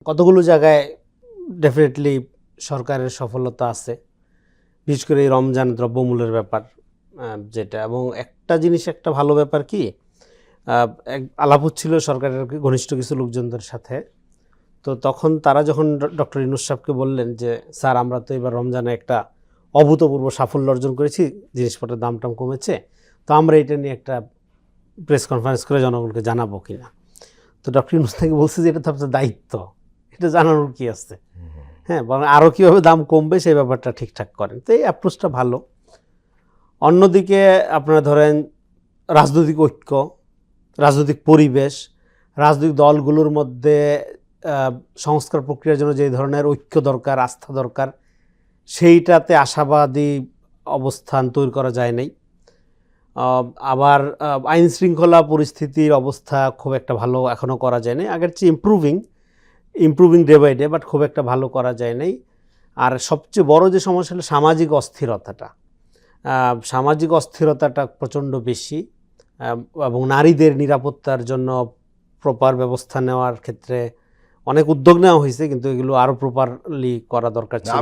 কতগুলো জায়গায় ডেফিনেটলি সরকারের সফলতা আছে, বিশেষ করে এই রমজান দ্রব্যমূল্যের ব্যাপার যেটা। এবং একটা জিনিস, একটা ভালো ব্যাপার কি, আলাপ হচ্ছিল সরকারের ঘনিষ্ঠ কিছু লোকজনদের সাথে। তো তখন তারা যখন ডক্টর ইউনূস সাহেবকে বললেন যে স্যার আমরা তো এবার রমজানে একটা অভূতপূর্ব সাফল্য অর্জন করেছি, জিনিসপত্রের দাম টাম কমেছে, তো আমরা এটা নিয়ে একটা প্রেস কনফারেন্স করে জনগণকে জানাবো কিনা। তো ডক্টর ইউনূস থেকে বলছে যে এটা তো আপনার দায়িত্ব, এটা জানানোর কি আছে, হ্যাঁ, বরং আরও কীভাবে দাম কমবে সেই ব্যাপারটা ঠিকঠাক করেন। তো এই অ্যাপ্রোচটা ভালো। অন্যদিকে আপনারা ধরেন রাজনৈতিক ঐক্য, রাজনৈতিক পরিবেশ, রাজনৈতিক দলগুলোর মধ্যে সংস্কার প্রক্রিয়ার জন্য যে ধরনের ঐক্য দরকার, আস্থা দরকার, সেইটাতে আশাবাদী অবস্থান তৈরি করা যায় নাই। আবার আইন শৃঙ্খলা পরিস্থিতির অবস্থা খুব একটা ভালো এখনও করা যায় নাই, আগের চেয়ে improving day by day, but খুব একটা ভালো করা যায় নাই। আর সবচেয়ে বড় যে সমস্যা হলো সামাজিক অস্থিরতাটা প্রচণ্ড বেশি, এবং নারীদের নিরাপত্তার জন্য প্রপার ব্যবস্থা নেওয়ার ক্ষেত্রে অনেক উদ্যোগ নেওয়া হয়েছে, কিন্তু এগুলো আরও প্রপারলি করা দরকার ছিল।